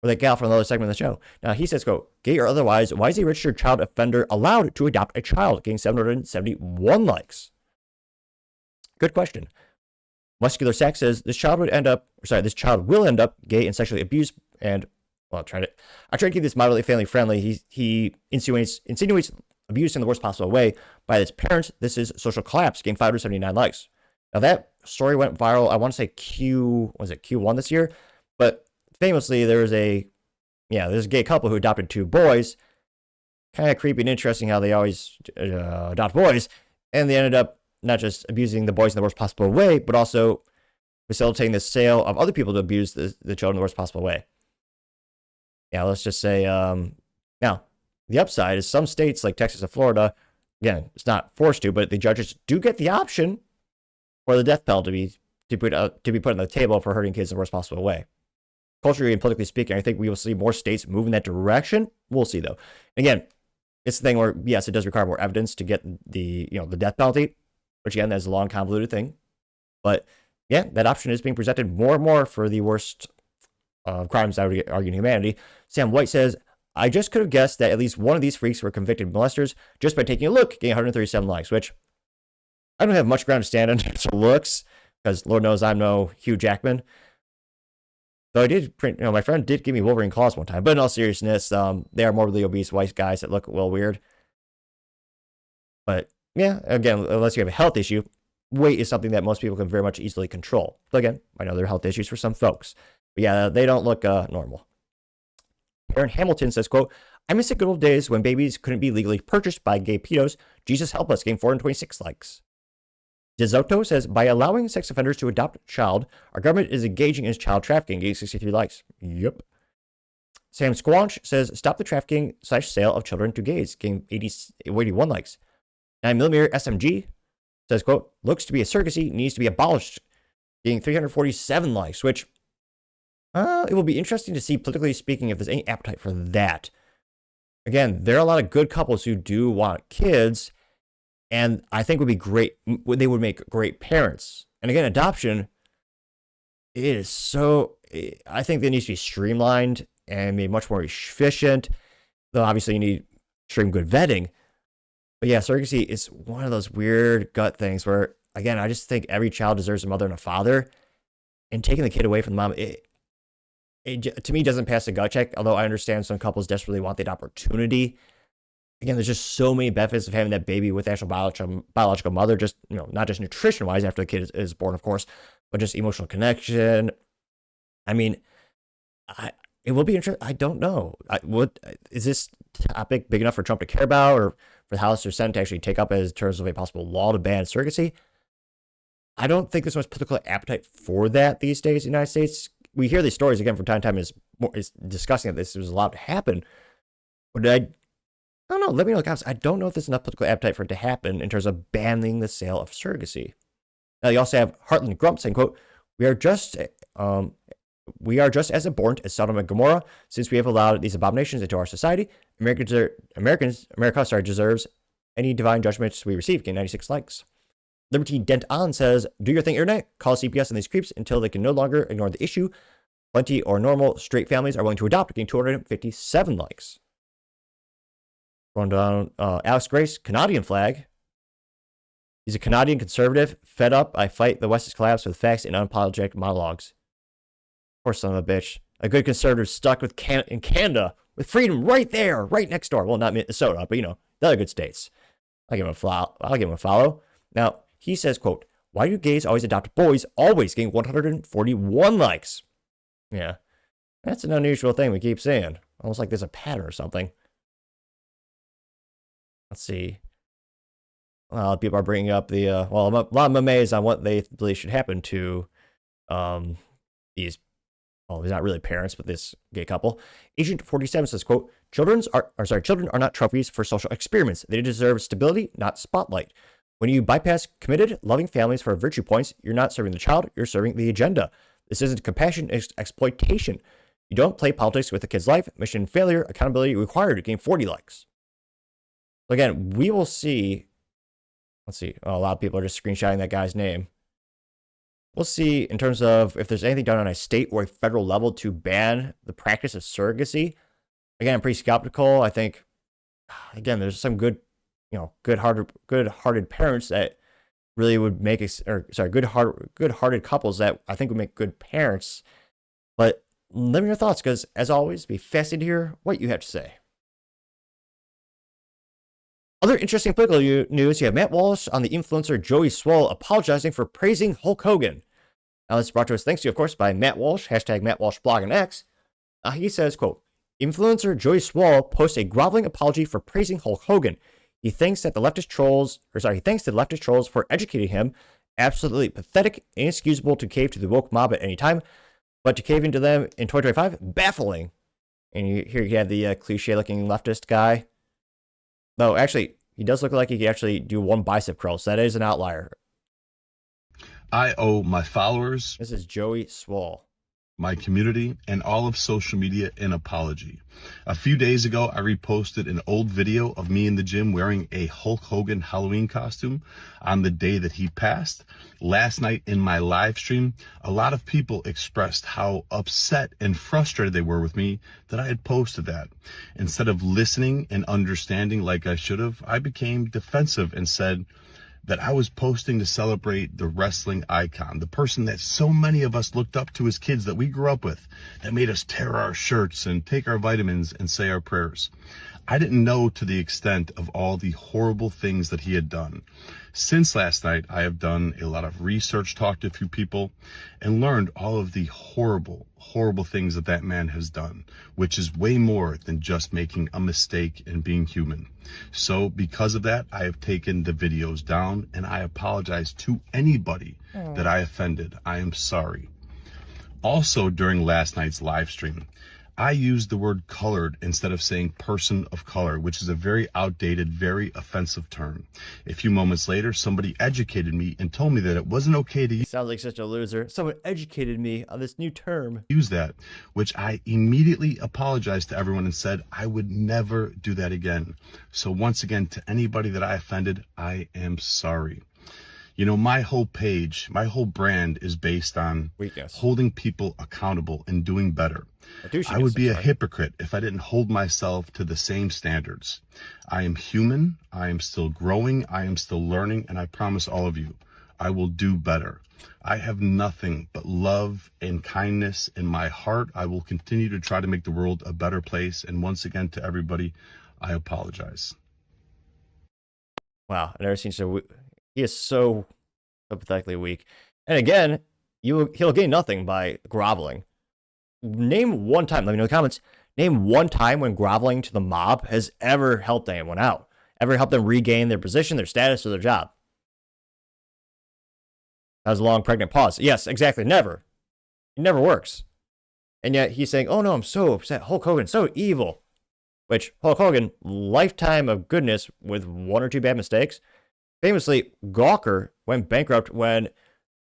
Or that gal from another segment of the show. Now he says, quote, "Gay or otherwise, why is a registered child offender allowed to adopt a child?" Gained 771 likes. Good question. Muscular Sack says this child will end up gay and sexually abused. And well, I try to keep this moderately family friendly. He insinuates abuse in the worst possible way by his parents. This is social collapse. Gained 579 likes. Now that story went viral. I want to say Q1 this year, but famously there's a gay couple who adopted two boys. Kind of creepy and interesting how they always adopt boys, and they ended up not just abusing the boys in the worst possible way, but also facilitating the sale of other people to abuse the children in the worst possible way. Yeah, let's just say, now, the upside is some states like Texas and Florida, again, it's not forced to, but the judges do get the option for the death penalty to be put on the table for hurting kids in the worst possible way. Culturally and politically speaking, I think we will see more states move in that direction. We'll see, though. Again, it's the thing where, yes, it does require more evidence to get the death penalty, which again, that's a long, convoluted thing. But yeah, that option is being presented more and more for the worst crimes, I would argue, in humanity. Sam White says, "I just could have guessed that at least one of these freaks were convicted molesters just by taking a look," getting 137 likes, which I don't have much ground to stand on in terms of looks, because Lord knows I'm no Hugh Jackman. Though I did print, my friend did give me Wolverine claws one time. But in all seriousness, they are morbidly obese white guys that look a little weird. But yeah, again, unless you have a health issue, weight is something that most people can very much easily control. But again, I know there are health issues for some folks. But yeah, they don't look normal. Aaron Hamilton says, quote, "I miss the good old days when babies couldn't be legally purchased by gay pedos. Jesus help us," gained 426 likes. DeZoto says, "By allowing sex offenders to adopt a child, our government is engaging in child trafficking," gained 63 likes. Yep. Sam Squanch says, "Stop the trafficking / sale of children to gays," gained 81 likes. 9mm SMG says, quote, looks to be a surrogacy, needs to be abolished, getting 347 likes, which it will be interesting to see, politically speaking, if there's any appetite for that. Again, there are a lot of good couples who do want kids, and I think would be great. They would make great parents. And again, adoption, it is so, I think it needs to be streamlined and made much more efficient. Though obviously you need extreme good vetting. But yeah, surrogacy is one of those weird gut things where, again, I just think every child deserves a mother and a father. And taking the kid away from the mom, it to me doesn't pass the gut check, although I understand some couples desperately want that opportunity. Again, there's just so many benefits of having that baby with the actual biological mother, just, not just nutrition-wise after the kid is born, of course, but just emotional connection. I mean, it will be interesting. I don't know. Is this topic big enough for Trump to care about, or for the House or Senate to actually take up as terms of a possible law to ban surrogacy? I don't think there's much political appetite for that these days in the United States. We hear these stories again from time to time. Is discussing that this was allowed to happen. But I don't know. Let me know in the comments. I don't know if there's enough political appetite for it to happen in terms of banning the sale of surrogacy. Now you also have Heartland Grump saying, quote, we are just as abhorrent as Sodom and Gomorrah since we have allowed these abominations into our society. America deserves any divine judgments we receive. Getting 96 likes. Liberty Dent On says, do your thing, internet. Call CPS on these creeps until they can no longer ignore the issue. Plenty or normal straight families are willing to adopt. Getting 257 likes. Going down, Alex Grace, Canadian flag. He's a Canadian conservative. Fed up, I fight the West's collapse with facts and unapologetic monologues. Of course, son of a bitch. A good conservative stuck with in Canada with freedom right there, right next door. Well, not Minnesota, but the other good states. I'll give him a follow. Now, he says, quote, why do gays always adopt boys? Always getting 141 likes. Yeah, that's an unusual thing we keep saying. Almost like there's a pattern or something. Let's see. People are bringing up the, a lot of amazed on what they believe should happen to these, he's not really parents, but this gay couple. Agent 47 says, quote, children are not trophies for social experiments. They deserve stability, not spotlight. When you bypass committed, loving families for virtue points, you're not serving the child, you're serving the agenda. This isn't compassion, it's exploitation. You don't play politics with a kid's life. Mission failure, accountability required to gain 40 likes. So again, we will see. Let's see. A lot of people are just screenshotting that guy's name. We'll see in terms of if there's anything done on a state or a federal level to ban the practice of surrogacy. Again, I'm pretty skeptical. I think, again, there's some good-hearted parents that really would make good-hearted couples that I think would make good parents. But let me know your thoughts, because as always, be fascinated to hear what you have to say. Other interesting political news, you have Matt Walsh on the influencer Joey Swoll apologizing for praising Hulk Hogan. Now, this is brought to us thanks to, of course, by Matt Walsh, hashtag Matt Walsh blog on X. He says, quote, influencer Joey Swoll posts a groveling apology for praising Hulk Hogan. He thanks the leftist trolls for educating him. Absolutely pathetic, inexcusable to cave to the woke mob at any time, but to cave into them in 2025, baffling. And here you have the cliche-looking leftist guy. No, actually, he does look like he can actually do one bicep curl, so that is an outlier. I owe my followers, this is Joey Swoll, my community, and all of social media an apology. A few days ago, I reposted an old video of me in the gym wearing a Hulk Hogan Halloween costume on the day that he passed. Last night in my live stream, a lot of people expressed how upset and frustrated they were with me that I had posted that. Instead of listening and understanding like I should have, I became defensive and said that I was posting to celebrate the wrestling icon, the person that so many of us looked up to as kids that we grew up with, that made us tear our shirts and take our vitamins and say our prayers. I didn't know to the extent of all the horrible things that he had done. Since last night, I have done a lot of research, talked to a few people, and learned all of the horrible, horrible things that that man has done, which is way more than just making a mistake and being human. So because of that, I have taken the videos down, and I apologize to anybody that I offended. I am sorry. Also, during last night's live stream, I used the word colored instead of saying person of color, which is a very outdated, very offensive term. A few moments later, somebody educated me and told me that it wasn't okay to Sounds like such a loser. Someone educated me on this new term. use that, which I immediately apologized to everyone and said I would never do that again. So once again, to anybody that I offended, I am sorry. You know, my whole page, my whole brand is based on Weakness. holding people accountable and doing better. douchey I would be a sorry. hypocrite if I didn't hold myself to the same standards. I am human, I am still growing, I am still learning, and I promise all of you, I will do better. I have nothing but love and kindness in my heart. I will continue to try to make the world a better place. And once again, to everybody, I apologize. Wow, I've never seen so. He is so pathetically weak. And again, he'll gain nothing by groveling. Name one time. Let me know in the comments. Name one time when groveling to the mob has ever helped anyone out, ever helped them regain their position, their status, or their job. That was a long, pregnant pause. Yes, exactly. Never. It never works. And yet he's saying, "Oh no, I'm so upset. Hulk Hogan, so evil." Which Hulk Hogan, lifetime of goodness with one or two bad mistakes. Famously, Gawker went bankrupt when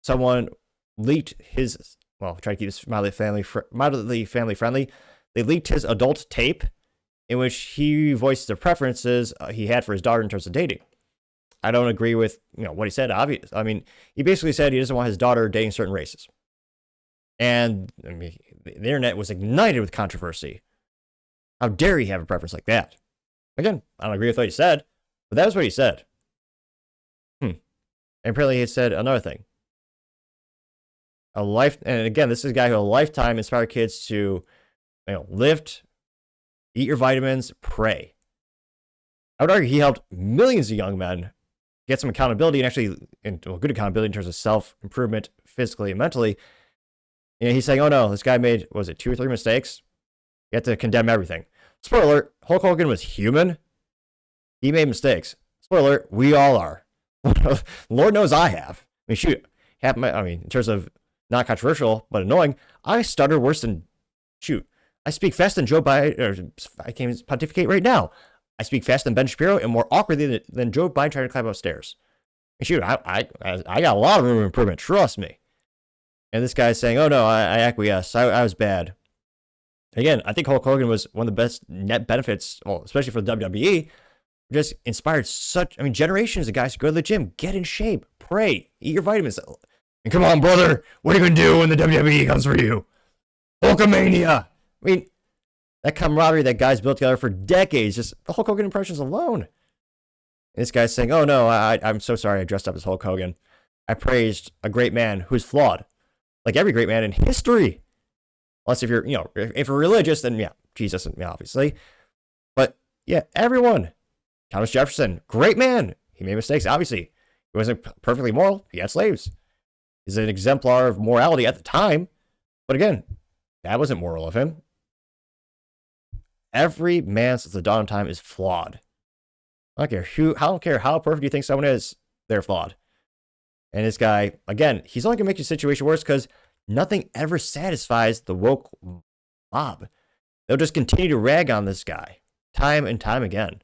someone leaked his, well, try to keep this mildly family friendly. They leaked his adult tape in which he voiced the preferences he had for his daughter in terms of dating. I don't agree with what he said. Obvious. I mean, he basically said he doesn't want his daughter dating certain races. And I mean, the internet was ignited with controversy. How dare he have a preference like that? Again, I don't agree with what he said, but that was what he said. And apparently he said another thing. And again, this is a guy who a lifetime inspired kids to, lift, eat your vitamins, pray. I would argue he helped millions of young men get some accountability and actually, good accountability in terms of self-improvement, physically and mentally. He's saying, oh no, this guy made, was it 2 or 3 mistakes? You have to condemn everything. Spoiler alert, Hulk Hogan was human. He made mistakes. Spoiler alert, we all are. Lord knows I have. I mean, shoot. In terms of not controversial, but annoying, I stutter worse than, I speak fast than Joe Biden, or I can't even pontificate right now. I speak faster than Ben Shapiro and more awkwardly than Joe Biden trying to climb upstairs. And shoot, I got a lot of room for improvement, trust me. And this guy's saying, oh no, I acquiesced. I was bad. Again, I think Hulk Hogan was one of the best net benefits, well, especially for the WWE. Just inspired generations of guys to go to the gym, get in shape, pray, eat your vitamins. And come on, brother, what are you going to do when the WWE comes for you? Hulkamania. I mean, that camaraderie that guys built together for decades, just the Hulk Hogan impressions alone. And this guy's saying, oh no, I'm so sorry I dressed up as Hulk Hogan. I praised a great man who's flawed, like every great man in history. Unless if you're, if you're religious, then yeah, Jesus, obviously. But yeah, everyone. Thomas Jefferson, great man. He made mistakes, obviously. He wasn't perfectly moral. He had slaves. He's an exemplar of morality at the time. But again, that wasn't moral of him. Every man since the dawn of time is flawed. I don't care how perfect you think someone is, they're flawed. And this guy, again, he's only going to make your situation worse because nothing ever satisfies the woke mob. They'll just continue to rag on this guy time and time again.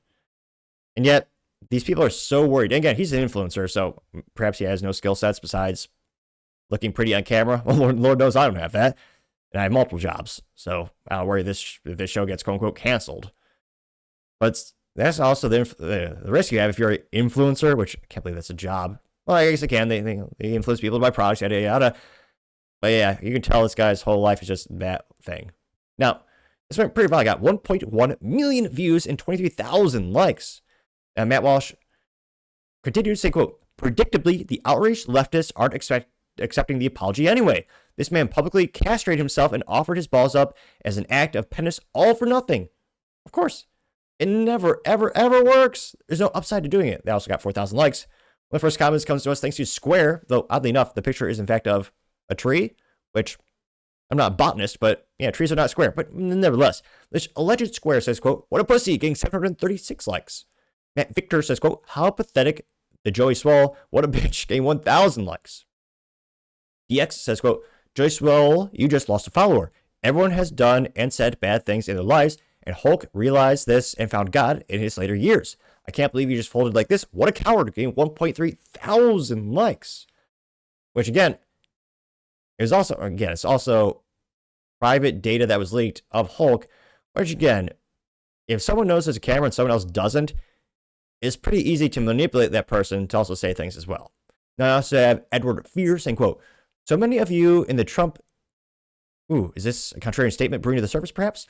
And yet, these people are so worried. And again, he's an influencer, so perhaps he has no skill sets besides looking pretty on camera. Well, Lord knows I don't have that. And I have multiple jobs, so I don't worry if this show gets quote-unquote canceled. But that's also the risk you have if you're an influencer, which I can't believe that's a job. Well, I guess it can. They influence people to buy products, yada, yada. But yeah, you can tell this guy's whole life is just that thing. Now, this went pretty well. I got 1.1 million views and 23,000 likes. And Matt Walsh continued to say, quote, predictably, the outraged leftists aren't accepting the apology anyway. This man publicly castrated himself and offered his balls up as an act of penance, all for nothing. Of course, it never, ever, ever works. There's no upside to doing it. They also got 4,000 likes. One of the first comments comes to us thanks to Square, though oddly enough, the picture is in fact of a tree, which I'm not a botanist, but yeah, trees are not square. But nevertheless, this alleged Square says, quote, what a pussy, getting 736 likes. Matt Victor says, quote, how pathetic. The Joey Swoll, what a bitch, getting 1,000 likes. DX says, quote, Joey Swoll, you just lost a follower. Everyone has done and said bad things in their lives, and Hulk realized this and found God in his later years. I can't believe he just folded like this. What a coward, getting 1.3 thousand likes. Which again, it's also private data that was leaked of Hulk, which again, if someone knows there's a camera and someone else doesn't, it's pretty easy to manipulate that person to also say things as well. Now I also have Edward Fear saying, quote, so many of you in the Trump... Ooh, is this a contrarian statement brewing to the surface, perhaps?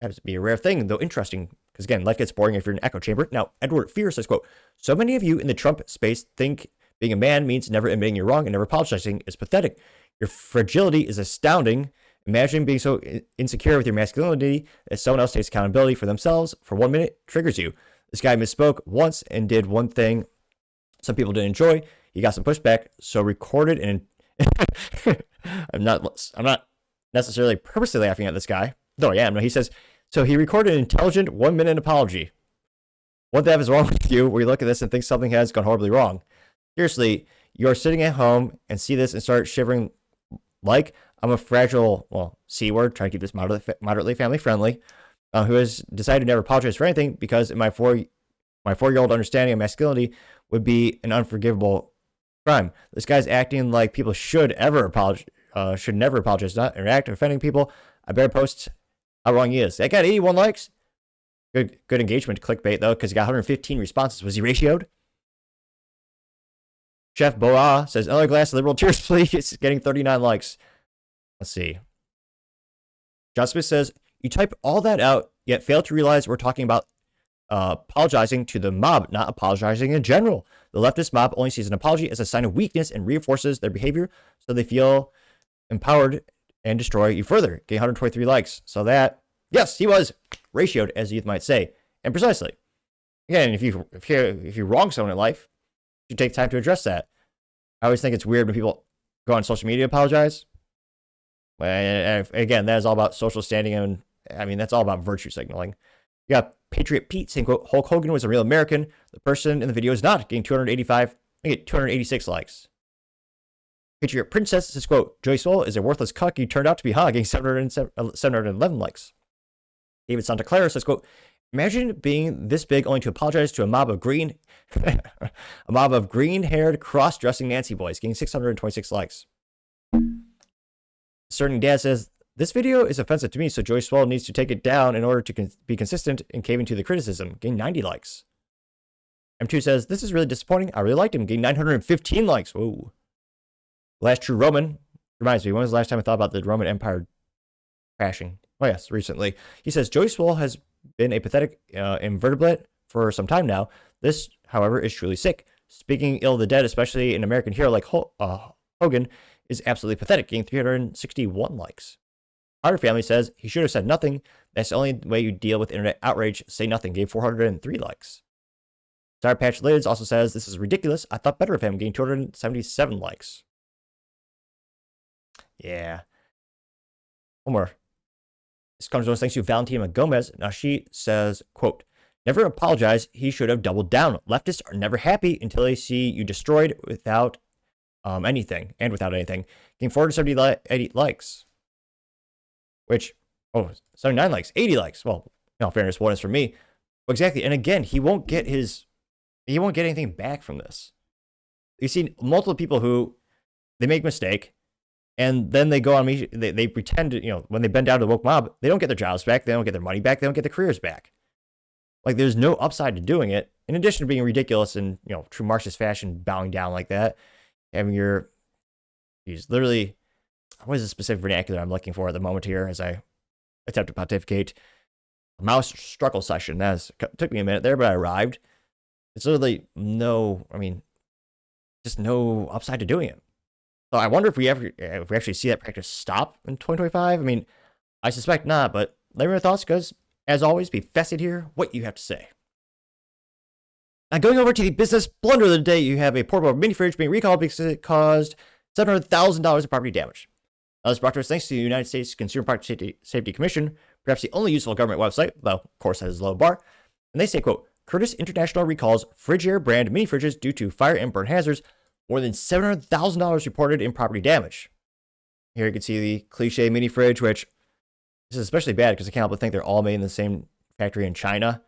That would be a rare thing, though interesting, because again, life gets boring if you're in an echo chamber. Now, Edward Fear says, quote, so many of you in the Trump space think being a man means never admitting you're wrong and never apologizing is pathetic. Your fragility is astounding. Imagining being so insecure with your masculinity that someone else takes accountability for themselves for 1 minute triggers you. This guy misspoke once and did one thing some people didn't enjoy. He got some pushback, so recorded and I'm not necessarily purposely laughing at this guy, though I am. No, he says, so he recorded an intelligent 1 minute apology. What the F is wrong with you where you look at this and think something has gone horribly wrong? Seriously, you're sitting at home and see this and start shivering like I'm a fragile, well, C word, trying to keep this moderately family friendly, who has decided to never apologize for anything because in my 4-year-old understanding of masculinity would be an unforgivable crime. This guy's acting like people should never apologize, not interact, offending people. I better post how wrong he is. That got 81 likes. Good engagement, clickbait though, because he got 115 responses. Was he ratioed? Chef Boa says, another glass of liberal tears, please. Getting 39 likes. Let's see. John Smith says, you type all that out, yet fail to realize we're talking about apologizing to the mob, not apologizing in general. The leftist mob only sees an apology as a sign of weakness and reinforces their behavior so they feel empowered and destroy you further. Getting 123 likes. So that, yes, he was ratioed, as youth might say. And precisely. Again, if you wrong someone in life, you take time to address that. I always think it's weird when people go on social media and apologize. And again, that is all about social standing, and I mean, that's all about virtue signaling. You got Patriot Pete saying, quote, Hulk Hogan was a real American. The person in the video is not, getting 286 likes. Patriot Princess says, quote, Joey Swoll is a worthless cuck you turned out to be, getting 711 likes. David Santa Clara says, quote, imagine being this big only to apologize to a mob of green-haired, cross-dressing Nancy boys, getting 626 likes. Certain Dad says, this video is offensive to me, so Joey Swoll needs to take it down in order to be consistent in caving to the criticism, getting 90 likes. M2 says, this is really disappointing. I really liked him, getting 915 likes. Whoa. Last True Roman reminds me, when was the last time I thought about the Roman Empire crashing? Oh, yes, recently. He says, Joey Swoll has been a pathetic invertebrate for some time now. This, however, is truly sick. Speaking ill of the dead, especially an American hero like Hogan, is absolutely pathetic, getting 361 likes. Our family says he should have said nothing. That's the only way you deal with internet outrage. Say nothing, gave 403 likes. Sour Patch Lids also says, this is ridiculous. I thought better of him, getting 277 likes. Yeah. One more. This comes to us thanks to Valentina Gomez. Now she says, quote, never apologize. He should have doubled down. Leftists are never happy until they see you destroyed without anything. Getting 470 likes. Which, 79 likes, 80 likes. Well, in all fairness, one is for me. But exactly. And again, he won't get anything back from this. You've seen multiple people who, they make a mistake, and then they go on me, they pretend to, when they bend down to the woke mob, they don't get their jobs back, they don't get their money back, they don't get their careers back. Like, there's no upside to doing it, in addition to being ridiculous in, true Marxist fashion, bowing down like that. Having literally, what is the specific vernacular I'm looking for at the moment here as I attempt to pontificate? A mouse struggle session. Took me a minute there, but I arrived. It's literally just no upside to doing it. So I wonder if we actually see that practice stop in 2025. I mean, I suspect not, but let me know your thoughts, because as always, be fascinated to hear what you have to say. Now, going over to the business blunder of the day, you have a portable mini fridge being recalled because it caused $700,000 of property damage. Now, this brought to us thanks to the United States Consumer Product Safety Commission, perhaps the only useful government website, though, of course, has a low bar. And they say, quote, Curtis International recalls Frigidaire brand mini fridges due to fire and burn hazards. More than $700,000 reported in property damage. Here you can see the cliche mini fridge, which is especially bad because I can't help but think they're all made in the same factory in China.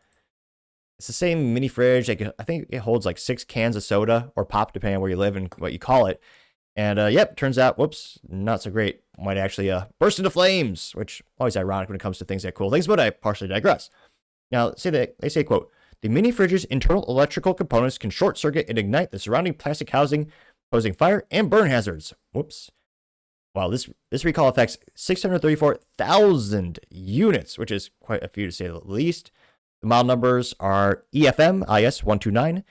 It's the same mini fridge. I think it holds like 6 cans of soda or pop, depending on where you live and what you call it. And yep, turns out, whoops, not so great. Might actually burst into flames, which always ironic when it comes to things that cool things, but I partially digress. Now, they say, quote, the mini fridge's internal electrical components can short circuit and ignite the surrounding plastic housing, posing fire and burn hazards. Whoops. Wow, this recall affects 634,000 units, which is quite a few to say the least. The model numbers are EFM IS 129,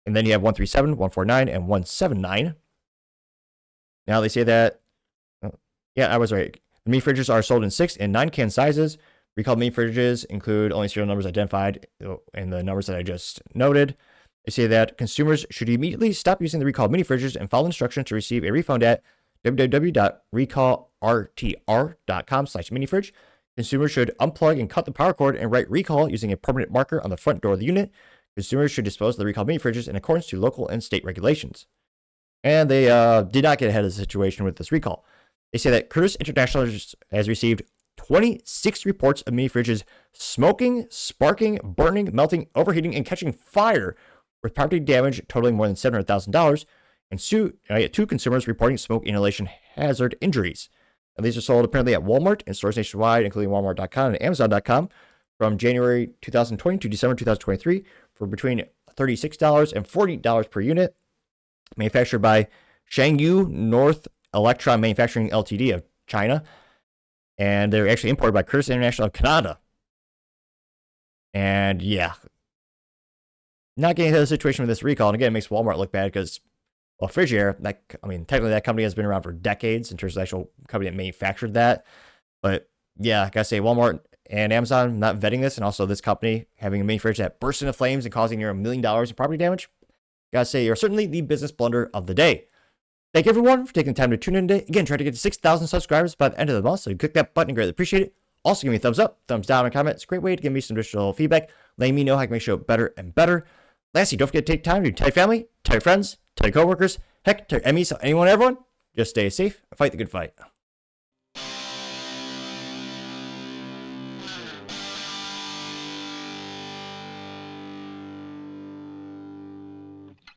and then you have 137, 149, and 179. Now they say that, yeah, I was right. The mini fridges are sold in 6 and 9 can sizes. Recalled mini fridges include only serial numbers identified in the numbers that I just noted. They say that consumers should immediately stop using the recalled mini fridges and follow instructions to receive a refund at www.recallrtr.com/minifridge. Consumers should unplug and cut the power cord and write recall using a permanent marker on the front door of the unit. Consumers should dispose of the recalled mini fridges in accordance to local and state regulations. And they did not get ahead of the situation with this recall. They say that Curtis International has received 26 reports of mini fridges smoking, sparking, burning, melting, overheating, and catching fire, with property damage totaling more than $700,000, and 2 consumers reporting smoke inhalation hazard injuries. And these are sold apparently at Walmart and stores nationwide, including Walmart.com and Amazon.com, from January 2020 to December 2023 for between $36 and $40 per unit. Manufactured by Shangyu North Electron Manufacturing Ltd. of China. And they're actually imported by Curtis International of Canada. And yeah, not getting into the situation with this recall. And again, it makes Walmart look bad because, well, Frigidaire, technically that company has been around for decades in terms of the actual company that manufactured that. But yeah, I gotta say, Walmart and Amazon not vetting this, and also this company having a mini fridge that burst into flames and causing near $1 million in property damage. Gotta say, you're certainly the business blunder of the day. Thank you everyone for taking the time to tune in today. Again, try to get to 6,000 subscribers by the end of the month, so click that button and greatly appreciate it. Also, give me a thumbs up, thumbs down, and comment. It's a great way to give me some additional feedback, letting me know how I can make the show better and better. Lastly, don't forget to take time to tell your family, tell your friends, tell your coworkers, heck, tell your enemies, tell anyone, everyone. Just stay safe and fight the good fight.